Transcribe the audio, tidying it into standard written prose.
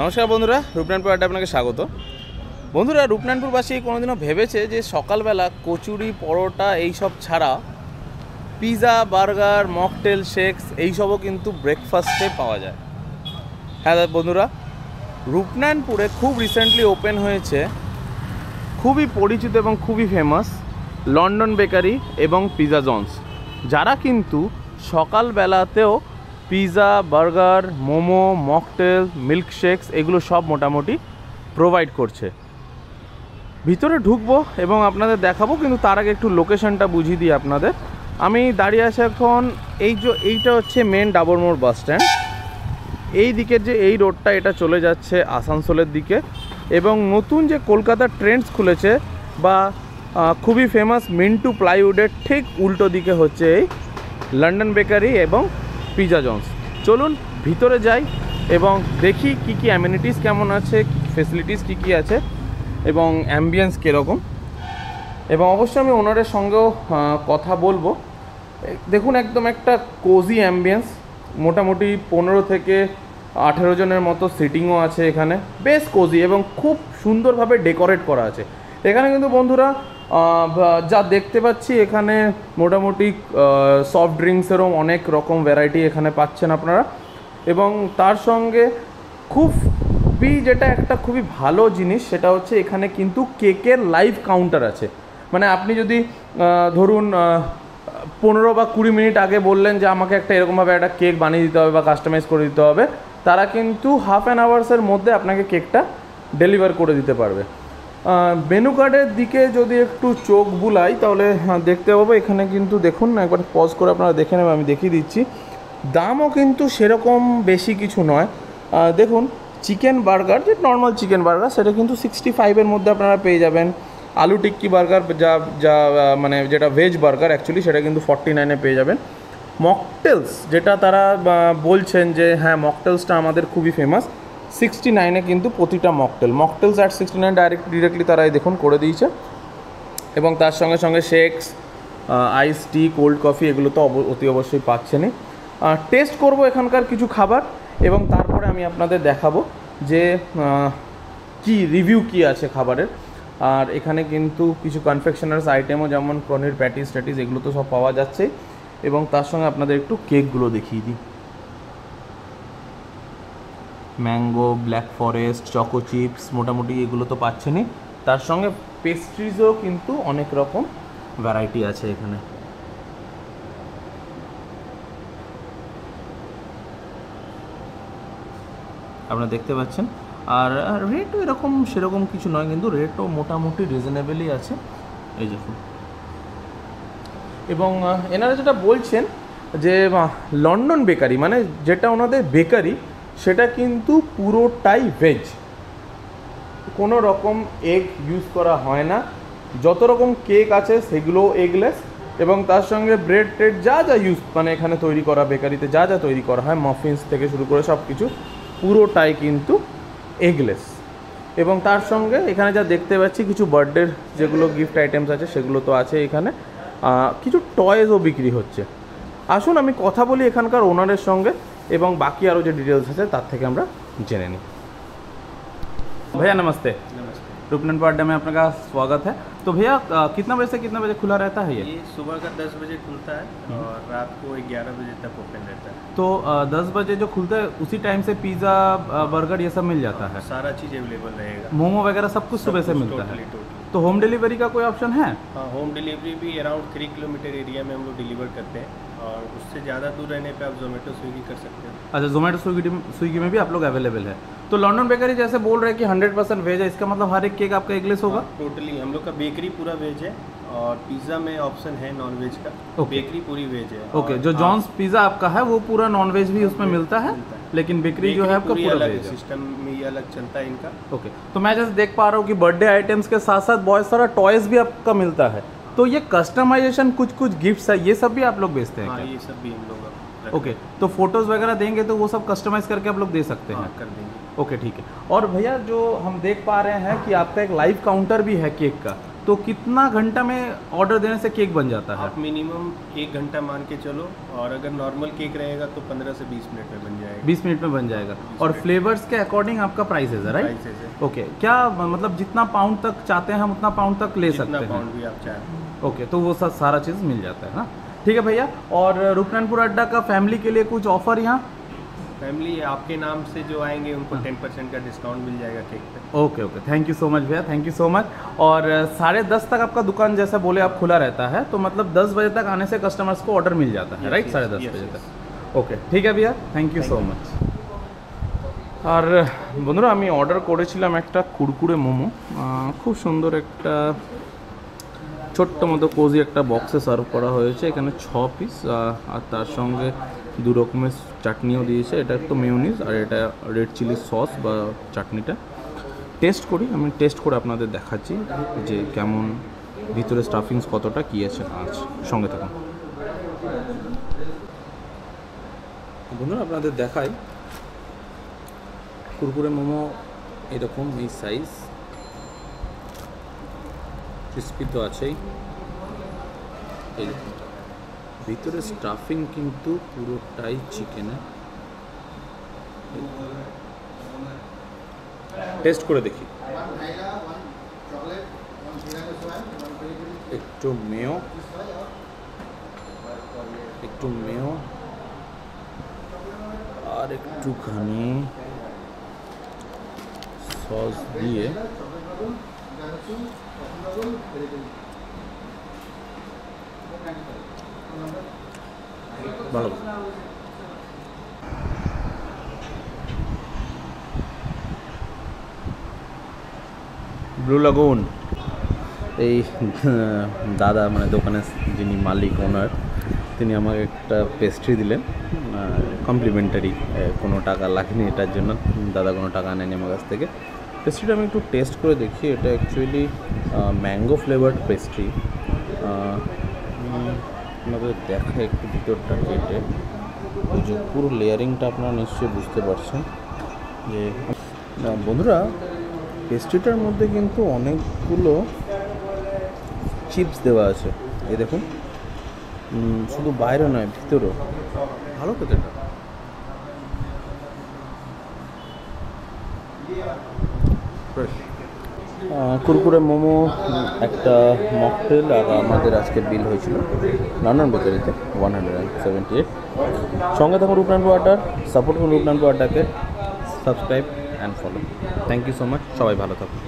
নমস্কার বন্ধুরা, রূপনারায়ণপুর আড্ডা আপনাকে স্বাগত। বন্ধুরা, রূপনারায়ণপুরবাসী কোনোদিনও ভেবেছে যে সকালবেলা কচুরি পরোটা এইসব ছাড়া পিৎজা, বার্গার, মকটেল, শেকস এইসবও কিন্তু ব্রেকফাস্টে পাওয়া যায়? হ্যাঁ বন্ধুরা, রূপনারায়ণপুরে খুব রিসেন্টলি ওপেন হয়েছে খুবই পরিচিত এবং খুবই ফেমাস লন্ডন বেকারি এবং পিৎজা জন্স, যারা কিন্তু সকালবেলাতেও পিৎজা, বার্গার, মোমো, মকটেল, মিল্কশেকস এগুলো সব মোটামুটি প্রোভাইড করছে। ভিতরে ঢুকবো এবং আপনাদের দেখাবো, কিন্তু তার আগে একটু লোকেশনটা বুঝিয়ে দিই আপনাদের। আমি দাঁড়িয়ে আছি এখন এইটা হচ্ছে মেন ডাবর মোড় বাস স্ট্যান্ড। এই দিকের যে এই রোডটা, এটা চলে যাচ্ছে আসানসোলের দিকে, এবং নতুন যে কলকাতা ট্রেন্ডস খুলেছে বা খুবই ফেমাস মিন্টু প্লাইউডের ঠিক উল্টো দিকে হচ্ছে এই লন্ডন বেকারি এবং পিৎজা জন্স। চলুন ভিতরে যাই এবং দেখি কি কি অ্যামিনিটিস কেমন আছে, ফেসিলিটিস কি কি আছে এবং অ্যাম্বিয়েন্স কীরকম, এবং অবশ্যই আমি ওনারের সঙ্গেও কথা বলবো। দেখুন, একদম একটা কোজি অ্যাম্বিয়েন্স, মোটামুটি 15 থেকে 18 জনের মতো সিটিংও আছে এখানে, বেশ কোজি এবং খুব সুন্দরভাবে ডেকোরেট করা আছে এখানে। কিন্তু বন্ধুরা, যা দেখতে পাচ্ছি এখানে মোটামুটি সফট ড্রিঙ্কসেরও অনেক রকম ভ্যারাইটি এখানে পাচ্ছেন আপনারা, এবং তার সঙ্গে যেটা একটা খুবই ভালো জিনিস সেটা হচ্ছে এখানে কিন্তু কেকের লাইভ কাউন্টার আছে। মানে আপনি যদি ধরুন 15 বা 20 মিনিট আগে বললেন যে আমাকে একটা এরকমভাবে একটা কেক বানিয়ে দিতে হবে বা কাস্টমাইজ করে দিতে হবে, তারা কিন্তু হাফ অ্যান আওয়ার্সের মধ্যে আপনাকে কেকটা ডেলিভার করে দিতে পারবে। মেনু কার্ডের দিকে যদি একটু চোখ বুলাই তাহলে দেখতে পাবো এখানে কিন্তু দেখুন, একবার পজ করে আপনারা দেখে নেবেন, আমি দেখিয়ে দিচ্ছি। দামও কিন্তু সেরকম বেশি কিছু নয়। দেখুন, চিকেন বার্গার, যে নর্মাল চিকেন বার্গার, সেটা কিন্তু 65-এর মধ্যে আপনারা পেয়ে যাবেন। আলু টিক্কি বার্গার, যা মানে যেটা ভেজ বার্গার অ্যাকচুয়ালি, সেটা কিন্তু 49-এ পেয়ে যাবেন। মকটেলস, যেটা তারা বলছেন যে হ্যাঁ মকটেলসটা আমাদের খুবই ফেমাস, 69-এ কিন্তু প্রতিটা মকটেলস অ্যাট 69 ডিরেক্টলি তারা দেখুন করে দিয়েছে। এবং তার সঙ্গে সঙ্গে শেকস, আইস টি, কোল্ড কফি এগুলো তো অতি অবশ্যই পাচ্ছেনই। টেস্ট করব এখানকার কিছু খাবার এবং তারপরে আমি আপনাদের দেখাবো যে কি রিভিউ কি আছে খাবারের। আর এখানে কিন্তু কিছু কনফেকশনার্স আইটেমও, যেমন পনির প্যাটিস এগুলো তো সব পাওয়া যাচ্ছে, এবং তার সঙ্গে আপনাদের একটু কেকগুলো দেখিয়ে দিই। Mango, black forest, choco chips, মোটামুটি এগুলো তো পাচ্ছেনই। তার সঙ্গে পেস্ট্রিজও কিন্তু অনেক রকম ভ্যারাইটি আছে এখানে। আপনারা দেখতে পাচ্ছেন। আর রেটও এরকম সেরকম কিছু নয়, কিন্তু রেটও মোটামুটি রিজনেবলই আছে, এই দেখুন। এবং এনারা যেটা বলছেন যে লন্ডন বেকারি, মানে যেটা ওনাদের বেকারি সেটা কিন্তু পুরোটাই ভেজ, কোনো রকম এগ ইউজ করা হয় না। যত রকম কেক আছে সেগুলো এগলেস, এবং তার সঙ্গে ব্রেড যা ইউজ মানে এখানে তৈরি করা, বেকারিতে যা তৈরি করা হয়, মাফিন্স থেকে শুরু করে সব কিছু পুরোটাই কিন্তু এগলেস। এবং তার সঙ্গে এখানে যা দেখতে পাচ্ছি কিছু বার্থডের যেগুলো গিফট আইটেমস আছে সেগুলো তো আছে এখানে, কিছু টয়েসও বিক্রি হচ্ছে। আসুন আমি কথা বলি এখানকার ওনারের সঙ্গে এবং বাকি আরও যে ডিটেলস আছে তার থেকে আমরা জেনে নিই। भैया नमस्ते। रूपनारायणपुर अड्डा में आपका स्वागत है। तो भैया कितना बजे से कितना बजे खुला रहता है ये? सुबह का 10 बजे खुलता है और रात को 11 बजे तक ओपन रहता है। तो 10 बजे जो खुलता है उसी टाइम से पिज़्ज़ा, बर्गर ये सब मिल जाता है? सारा चीज़ अवेलेबल रहेगा, मोमो वगैरह सब कुछ सुबह से मिलता है? टोटली। तो होम डिलीवरी का कोई ऑप्शन है? हाँ, होम डिलीवरी भी अराउंड 3 किलोमीटर एरिया में हम लोग डिलीवर करते हैं, और उससे ज़्यादा दूर रहने पे आप जोमेटो स्विगी कर सकते हैं। अच्छा, जोमेटो स्विगी में भी आप लोग अवेलेबल है। तो लंडन बेकरी जैसे बोल रहे हैं कि 100% वेज है, इसका मतलब हर एक केक आपका एगलेस होगा? टोटली हम लोग का बेकरी पूरा वेज है, और पिज़्ज़ा में ऑप्शन है नॉन वेज का। बेकरी पूरी वेज है। ओके, जो जॉन्स पिज़्ज़ा आपका है वो पूरा नॉन वेज भी उसमें मिलता है, लेकिन बेकरी जो है आपका पूरा वेज है। सिस्टम में ये अलग चलता है इनका। ओके, तो मैं जैसे देख पा रहा हूँ कि बर्थडे आइटम्स के साथ साथ बहुत सारा टॉयज भी आपका मिलता है, तो ये कस्टमाइजेशन कुछ गिफ्ट्स है, ये सब भी आप लोग बेचते हैं? हाँ, क्या? ये सब भी हम लोग ओके, तो फोटोज़ वगैरह देंगे तो वो सब कस्टमाइज़ करके आप लोग दे सकते हैं? कर देंगे। ओके, ठीक है। और भैया जो हम देख पा रहे हैं कि आपका एक लाइव काउंटर भी है केक का, तो कितना घंटा में ऑर्डर देने से केक बन जाता है? आप मिनिमम 1 घंटा मान के चलो, और अगर नॉर्मल केक रहेगा तो 15 से 20 मिनट में बन जाएगा। 20 मिनट में बन जाएगा। और फ्लेवर्स के अकॉर्डिंग आपका प्राइसेस है, राइट? प्राइसेस है, ओके, क्या मतलब जितना पाउंड तक चाहते हैं हम उतना पाउंड तक ले सकते जितना हैं? पाउंड भी आप चाहें। ओके, तो वो सब सारा चीज़ मिल जाता है ना। ठीक है भैया, और रूपनानपुर अड्डा का फैमिली के लिए कुछ ऑफर यहाँ? फैमिली आपके नाम से जो आएंगे उनको 10% का डिस्काउंट मिल जाएगा केक पे। Okay okay, thank you so much भैया, थैंक यू सो मच। और 10:30 तक आपका दुकान जैसा बोले आप खुला रहता है, तो मतलब 10 बजे तक आने से कस्टमर्स को ऑर्डर मिल जाता है, राइट? 10:30 बजे तक। ओके, ঠিক আছে भैया, थैंक यू सो मच। আর বন্ধুরা, আমি অর্ডার করেছিলাম একটা কুরকুরে মোমো, খুব সুন্দর একটা ছোট্ট মতো কোজি একটা বক্সে সার্ভ করা হয়েছে। এখানে 6 পিস, আর তার সঙ্গে 2 রকমের চাটনিও দিয়েছে। এটা তো মেয়োনিজ, আর এটা রেড চিলি সস বা চাটনিটা। টেস্ট করি, আমি টেস্ট করে আপনাদের দেখাচ্ছি যে কেমন ভিতরে স্টাফিংস কতটা কী আছে না আছে। সঙ্গে থাকুন বন্ধুরা, আপনাদের দেখাই কুরকুরে মোমো এরকম এই সাইজ, ক্রিস্পি তো আছেই। এই দেখুন, ভিতরে স্টাফিং কিন্তু পুরোটাই চিকেনের। টেস্ট করে দেখি, একটু মেয়ো, আর একটুখানি সস দিয়ে ভালো। ব্লু লাগুন, এই দাদা মানে দোকানের যিনি মালিক ওনার, তিনি আমাকে একটা পেস্ট্রি দিলেন কমপ্লিমেন্টারি, কোনো টাকা লাগেনি এটার জন্য, দাদা কোনো টাকা নেয়নি আমার কাছ থেকে। পেস্ট্রিটা আমি একটু টেস্ট করে দেখি। এটা অ্যাকচুয়ালি ম্যাঙ্গো ফ্লেভার্ড পেস্ট্রি। আপনাদের দেখা একটু ভিতরটা কেটে, ওই যে পুরো লেয়ারিংটা আপনারা নিশ্চয়ই বুঝতে পারছেন। যে বন্ধুরা, পেস্ট্রিটার মধ্যে কিন্তু অনেকগুলো চিপস দেওয়া আছে, এই দেখুন, শুধু বাইরে নয় ভিতরেও। ভালো খেতে এটা। কুরকুরে মোমো, একটা মকটেল, আর আমাদের আজকে বিল হয়েছিল লন্ডন বেকারিতে 178। সঙ্গে থাকুন রূপনানপুর আড্ডার, সাপোর্ট করুন রূপনানপুর আড্ডাকে, subscribe and follow. Thank you so much, সবাই ভালো থাকুন।